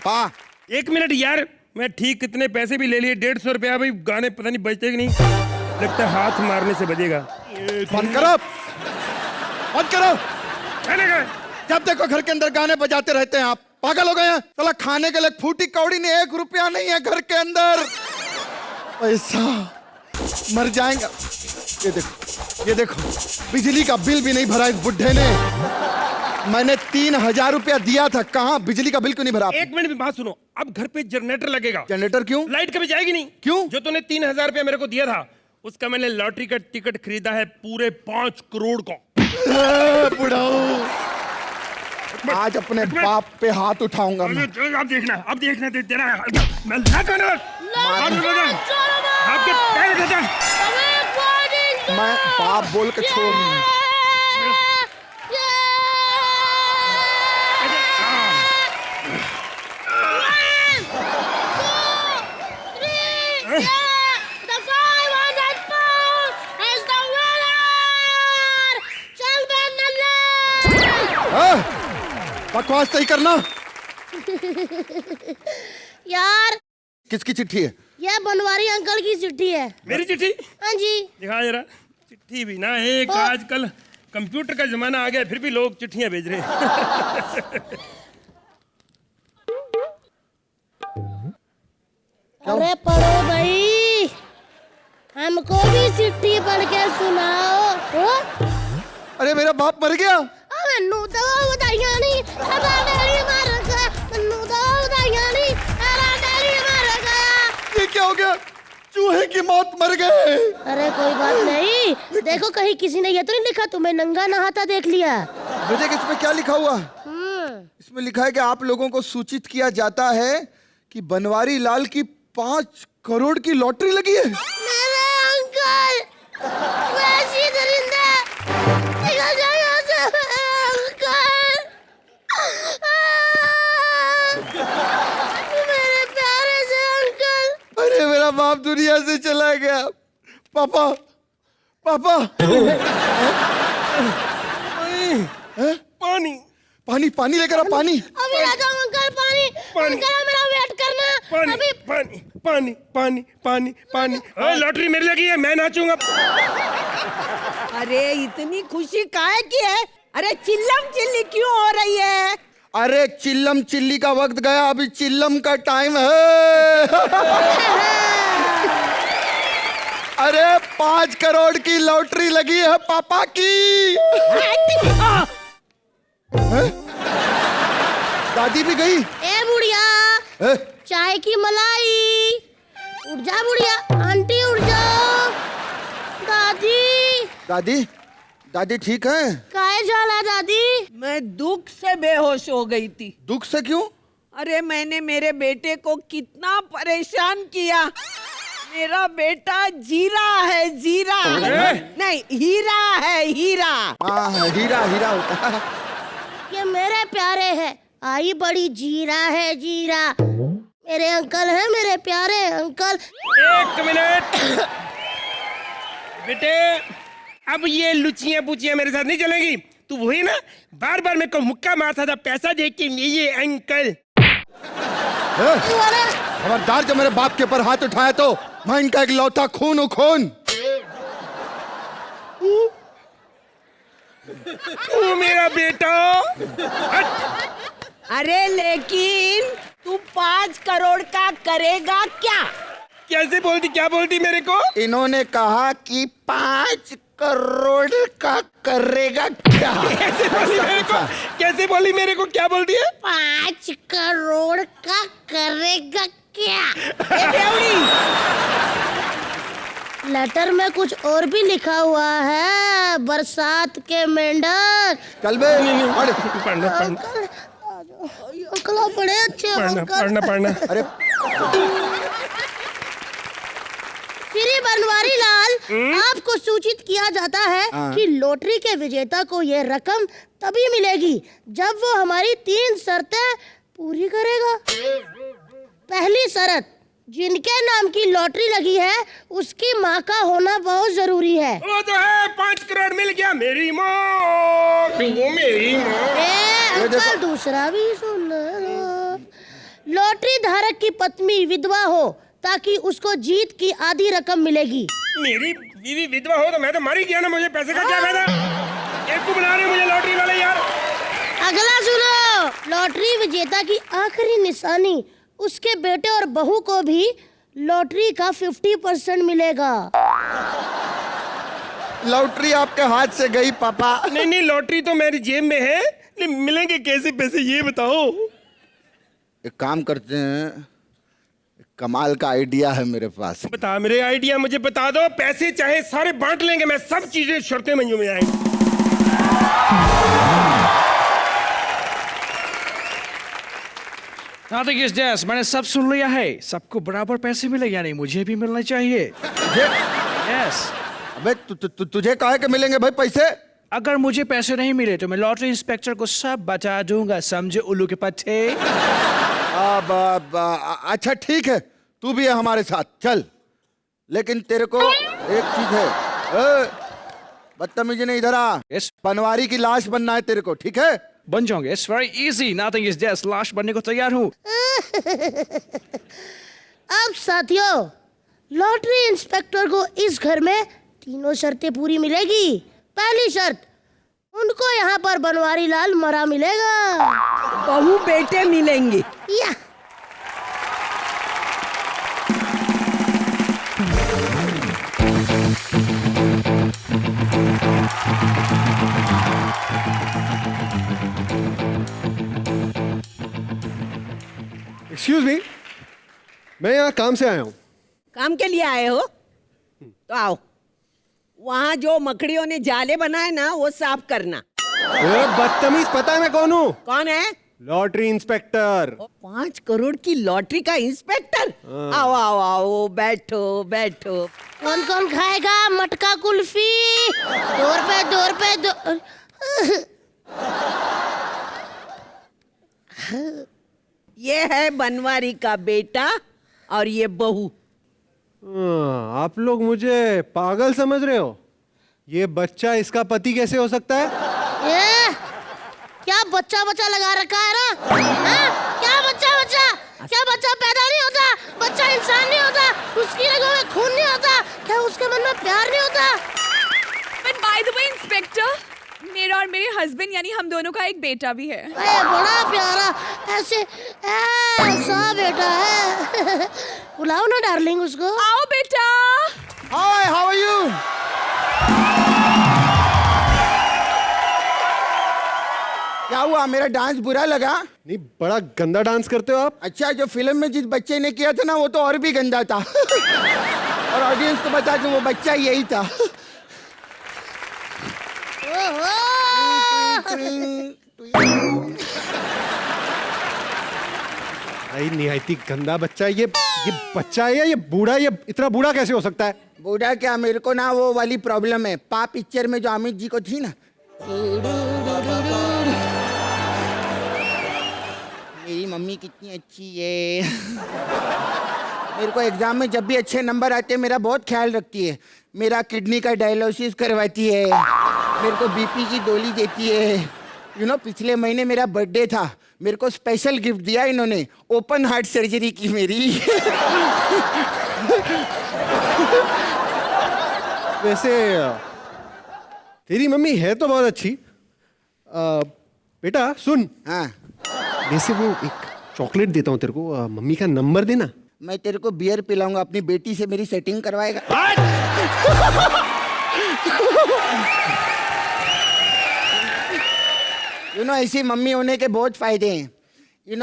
हाँ 1 मिनट यार, मैं ठीक कितने पैसे भी ले लिए, 150 रुपया भाई, गाने पता नहीं बजते कि नहीं, लगता है हाथ मारने से बजेगा। बंद करो, बंद करो। खाने का जब देखो घर के अंदर गाने बजाते रहते हैं आप, पागल हो गए हैं। साला खाने के लिए फूटी कौड़ी नहीं, 1 रुपया नहीं है घर के अंदर। पैसा मर जाएगा। ये देखो, ये देखो, बिजली का बिल भी नहीं भरा इस बुढ़े ने। मैंने 3000 रुपया दिया था, कहाँ बिजली का बिल क्यों नहीं भरा? 1 मिनट में बात सुनो, अब घर पे जनरेटर लगेगा। जनरेटर क्यों? लाइट कभी जाएगी नहीं। क्यों? जो तूने 3000 रुपया मेरे को दिया था, उसका मैंने लॉटरी का टिकट खरीदा है पूरे 5 करोड़ का। बुढ़ाऊ, आज अपने बाप पे हाथ उठाऊंगा मैं। अब देखना, अब देखना तेरा मैं आपके पैर देता। मैं बाप बोल के छोड़ दूंगा। बकवास सही करना। यार किसकी चिट्ठी है? ये बनवारी अंकल की चिट्ठी है। मेरी चिट्ठी? हाँ जी। दिखा जरा। चिट्ठी भी ना एक, आजकल कंप्यूटर का जमाना आ गया, फिर भी लोग चिट्ठियां भेज रहे हैं। अरे पढ़ो भाई, हमको भी चिट्ठी पढ़ के सुनाओ। अरे मेरा बाप मर गया। मैनू तो बताइया नहीं, डैडी मर गया। मैनू तो बताइया नहीं, डैडी मर गया। ये क्या हो गया? चूहे की मौत मर गए। अरे कोई बात नहीं, देखो कहीं किसी ने ये तो नहीं लिखा तुम्हें नंगा नहाता देख लिया। मुझे इसमें क्या लिखा हुआ? इसमें लिखा है कि आप लोगों को सूचित किया जाता है कि बनवारी लाल की 5 करोड़ की लॉटरी लगी है। मेरे अंकल, वैसी दरिंदा निकल जाओ यहाँ से। अंकल, मेरे प्यारे से अंकल। अरे मेरा बाप दुनिया से चला गया। पापा, पापा। पानी, पानी, पानी लेकर आ, पानी। अभी आ जाओ अंकल, पानी। अंकल मेरा वेट करना। पानी, अभी पानी, पानी, पानी, पानी, पानी। ओए लॉटरी मेरी लगी है, मैं नाचूंगा। अरे इतनी खुशी काहे की है? अरे चिल्लम चिल्ली क्यों हो रही है? अरे चिल्लम चिल्ली का वक्त गया, अभी चिल्लम का टाइम है। अरे 5 करोड़ की लॉटरी लगी है पापा की। दादी भी गई। ए बुढ़िया, ए? चाय की मलाई। उठ जा बुढ़िया, आंटी उठ जाओ। दादी, दादी, दादी ठीक है? काहे जाला दादी? मैं दुख से बेहोश हो गई थी। दुख से क्यों? अरे मैंने मेरे बेटे को कितना परेशान किया। मेरा बेटा जीरा है, जीरा नहीं, हीरा है, हीरा। हाँ, हीरा हीरा होता है। ये मेरे प्यारे है, आई बड़ी जीरा है, जीरा। मेरे अंकल हैं, मेरे प्यारे अंकल। 1 मिनट बेटे, अब ये लुचियां पुचियां मेरे साथ नहीं चलेगी। तू वही ना बार बार मेरे को मुक्का मारता था पैसा दे के, ये अंकल। खबरदार, जब मेरे बाप के ऊपर हाथ उठाया तो मैं इनका एक लौता खून हूं, खून। तू मेरा बेटा। अरे लेकिन तू 5 करोड़ का करेगा क्या? कैसे बोलती, क्या बोलती मेरे को? इन्होंने कहा कि 5 करोड़ का करेगा क्या? कैसे बोली मेरे को? कैसे बोली मेरे को? क्या बोलती है? 5 करोड़ का करेगा क्या? लेटर में कुछ और भी लिखा हुआ है। बरसात के मेंढक। चल बे, पढ़। पढ़ना, पढ़ना, अंकल आप बड़े अच्छे हो पढ़ना, अंकल। पढ़ना, पढ़ना। अरे श्री बनवारी लाल, आपको सूचित किया जाता है कि लॉटरी के विजेता को ये रकम तभी मिलेगी जब वो हमारी 3 शर्तें पूरी करेगा। पहली शर्त, जिनके नाम की लॉटरी लगी है उसकी माँ का होना बहुत जरूरी है। वो तो है, 5 करोड़ मिल गया, मेरी माँ, मेरी माँ। अंकल दूसरा भी सुन लो। लॉटरी धारक की पत्नी विधवा हो ताकि उसको जीत की आधी रकम मिलेगी। मेरी बीवी विधवा हो तो मैं तो मर ही गया ना, मुझे पैसे का क्या फायदा? एक को बुला रहे मुझे लॉटरी वाले यार। अगला सुनो, लॉटरी विजेता की आखिरी निशानी उसके बेटे और बहू को भी लॉटरी का 50% मिलेगा। लॉटरी आपके हाथ से गई पापा। नहीं नहीं, लॉटरी तो मेरी जेब में है, लेकिन मिलेंगे कैसे पैसे ये बताओ। एक काम करते हैं, एक कमाल का आइडिया है मेरे पास। बता मेरे आइडिया, मुझे बता दो। पैसे चाहे सारे बांट लेंगे, मैं सब चीजें शर्तें मंजूर में आएंगी। Nothing is this. मैंने सब सुन लिया है। सबको बराबर पैसे मिले, यानी मुझे भी मिलना चाहिए। Yes. अबे तुझे काहे के मिलेंगे भाई पैसे? अगर मुझे पैसे नहीं मिले तो मैं लॉटरी इंस्पेक्टर को सब बता दूंगा, समझे उल्लू के पत्ते। अच्छा ठीक है, तू भी है हमारे साथ, चल। लेकिन तेरे को एक चीज है, बदतमीजी नहीं, इधर आ। Yes. बनवारी की लाश बनना है तेरे को, ठीक है? बन जाओगे। It's very easy. Nothing is this. लाश बनने को तैयार हूँ। अब साथियों, लॉटरी इंस्पेक्टर को इस घर में तीनों शर्तें पूरी मिलेगी। पहली शर्त, उनको यहाँ पर बनवारी लाल मरा मिलेगा। बहू बेटे मिलेंगे। या एक्सक्यूज मी, मैं यहाँ काम से आया हूँ। काम के लिए आए हो तो आओ। वहाँ जो मकड़ियों ने जाले बनाए ना, वो साफ करना। बदतमीज, पता है मैं कौन हूँ? कौन है? Lottery inspector. 5 करोड़ की लॉटरी का इंस्पेक्टर। आओ आओ आओ, बैठो बैठो। कौन कौन खाएगा मटका कुल्फी? 2 रुपए 2 रुपए 2। ये है बनवारी का बेटा और ये बहू। आप लोग मुझे पागल समझ रहे हो? ये बच्चा इसका पति कैसे हो सकता है? ये क्या बच्चा बच्चा लगा रखा है ना? हाँ? क्या बच्चा बच्चा? क्या बच्चा पैदा नहीं होता? बच्चा इंसान नहीं होता? उसकी रगों में खून नहीं होता? क्या उसके मन में प्यार नहीं होता? But by the way, inspector, मेरा और मेरे हस्बैंड यानी हम दोनों का एक बेटा भी है। बड़ा प्यारा ऐसा बेटा है। बुलाओ ना डार्लिंग उसको। आओ बेटा। हाय, हाउ आर यू? क्या हुआ, मेरा डांस बुरा लगा? नहीं, बड़ा गंदा डांस करते हो आप। अच्छा, जो फिल्म में जिस बच्चे ने किया था ना, वो तो और भी गंदा था। और ऑडियंस को बता दूं, वो बच्चा यही था। भाई निहायती गंदा बच्चा है ये बच्चा है या ये बूढ़ा? ये इतना बूढ़ा कैसे हो सकता है? बूढ़ा क्या, मेरे को ना वो वाली प्रॉब्लम है। पा पिक्चर में जो अमित जी को थी ना, मेरी मम्मी कितनी अच्छी है। मेरे को एग्जाम में जब भी अच्छे नंबर आते हैं, मेरा बहुत ख्याल रखती है। मेरा किडनी का डायलिसिस करवाती है, मेरे को बीपी की गोली देती है। पिछले महीने मेरा बर्थडे था, मेरे को स्पेशल गिफ्ट दिया इन्होंने, ओपन हार्ट सर्जरी की मेरी। वैसे तेरी मम्मी है तो बहुत अच्छी। बेटा सुन, हाँ, वैसे वो एक चॉकलेट देता हूँ तेरे को, मम्मी का नंबर देना। मैं तेरे को बियर पिलाऊंगा, अपनी बेटी से मेरी सेटिंग करवाएगा। ऐसी मम्मी होने के बहुत फायदे हैं।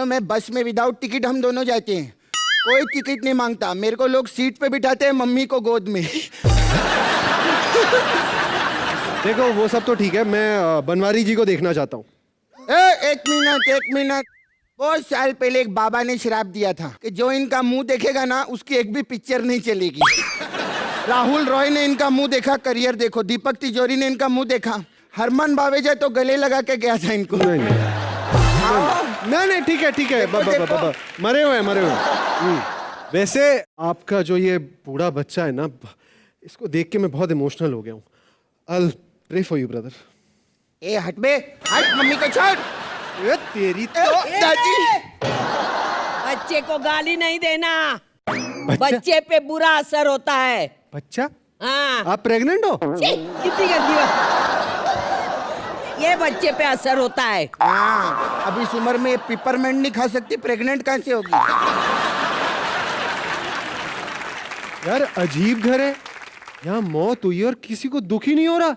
मैं बस में विदाउट टिकट हम दोनों जाते हैं, कोई टिकट नहीं मांगता, मेरे को लोग सीट पे बिठाते हैं, मम्मी को गोद में। देखो वो सब तो ठीक है, मैं बनवारी जी को देखना चाहता हूँ। एक मिनट। बहुत साल पहले एक बाबा ने श्राप दिया था कि जो इनका मुंह देखेगा ना, उसकी एक भी पिक्चर नहीं चलेगी। राहुल रॉय ने इनका मुंह देखा, करियर देखो। दीपक तिजोरी ने इनका मुंह देखा, हरमन बावेजा तो गले लगा के गया था इनको। नहीं ठीक है मरे हुए। वैसे आपका जो ये बूढ़ा बच्चा है ना, इसको देख के मैं बहुत इमोशनल हो गया हूँ। I'll pray for you, brother. ए हट बे, हट, मम्मी को छोड़। ये तेरी तो दादी, बच्चे को गाली नहीं देना, बच्चा? बच्चे पे बुरा असर होता है। बच्चा? हाँ। आप प्रेग्नेंट हो? छी, कितनी गंदी बात। ये बच्चे पे असर होता है। हाँ, अब इस उम्र में पिपरमेंट नहीं खा सकती, प्रेग्नेंट कैसे होगी? यार अजीब घर है, यहाँ मौत हुई और किसी को दुख ही नहीं हो रहा।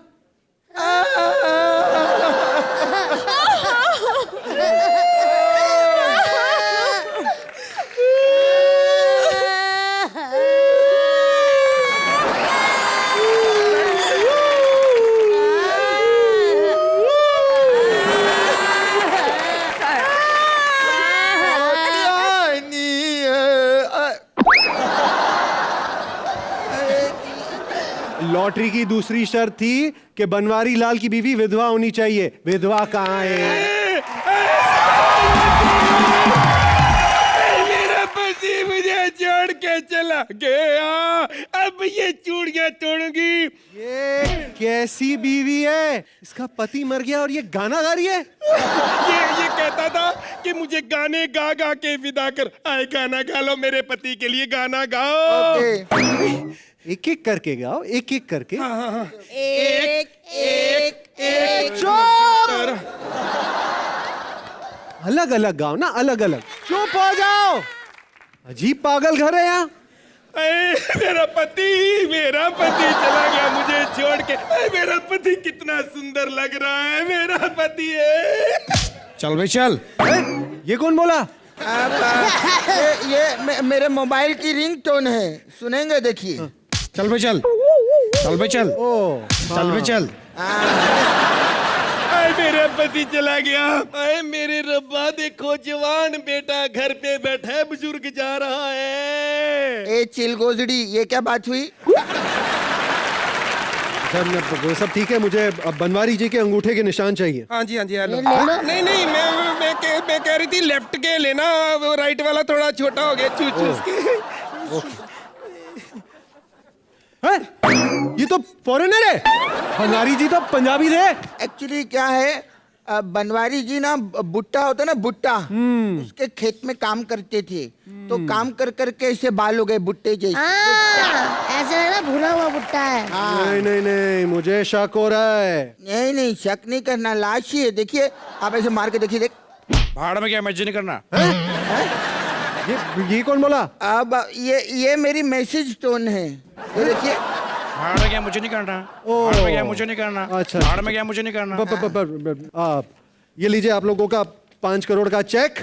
लॉटरी की दूसरी शर्त थी कि बनवारी लाल की बीवी विधवा होनी चाहिए। विधवा कहाँ है? मेरा पति मुझे छोड़ के चला गया, अब ये चूड़ियां तोड़ूंगी। ये कैसी बीवी है? इसका पति मर गया और ये गाना गा रही है। ये कहता था कि मुझे गाने गा गा के विदा कर। आए गाना गा लो मेरे पति के लिए, गाना गाओ। एक एक करके गाओ, एक एक करके। एक एक एक अलग अलग गाओ ना, अलग अलग। चुप हो जाओ, अजीब पागल घर है यहाँ। मेरा पति चला गया मुझे छोड़ के। मेरा पति कितना सुंदर लग रहा है, मेरा पति है। चल भाई चल। ये कौन बोला? ये मेरे मोबाइल की रिंगटोन है, सुनेंगे? देखिए। चल भाई चल। चल भाई चल। ओ, चल भाई चल। मेरा पति चला गया। अरे मेरे रब्बा, देखो जवान बेटा घर पे बैठा है, बुजुर्ग जा रहा है। ए चिलगोजड़ी, ये क्या बात हुई? सर वो सब ठीक है, मुझे अब बनवारी जी के अंगूठे के निशान चाहिए। हाँ जी, हाँ जी, हेलो। ले लो। नहीं नहीं, मैं कह रही थी लेफ्ट के लेना, वो राइट वाला थोड़ा छोटा हो गया, चूच के। है? ये तो फॉरेनर है। बनवारी जी तो पंजाबी थे। एक्चुअली क्या है, बनवारी जी ना भुट्टा होता ना, भुट्टा, उसके खेत में काम करते थे। तो काम कर करके ऐसे बाल हो गए भुट्टे जैसे। ऐसा है ना, भुना हुआ भुट्टा है। नहीं नहीं नहीं, मुझे शक हो रहा है। नहीं नहीं, शक नहीं करना, लाश ही है। देखिए, आप ऐसे मार के देखिए, देख। भाड़ में क्या मर्जी नहीं करना। ये कौन बोला? अब ये मेरी मैसेज टोन है, ये देखिए। भाड़ में क्या मुझे नहीं करना। भाड़ में क्या मुझे नहीं करना। अच्छा। भाड़ में क्या मुझे नहीं करना। आप ये लीजिए, आप लोगों का 5 करोड़ का चेक।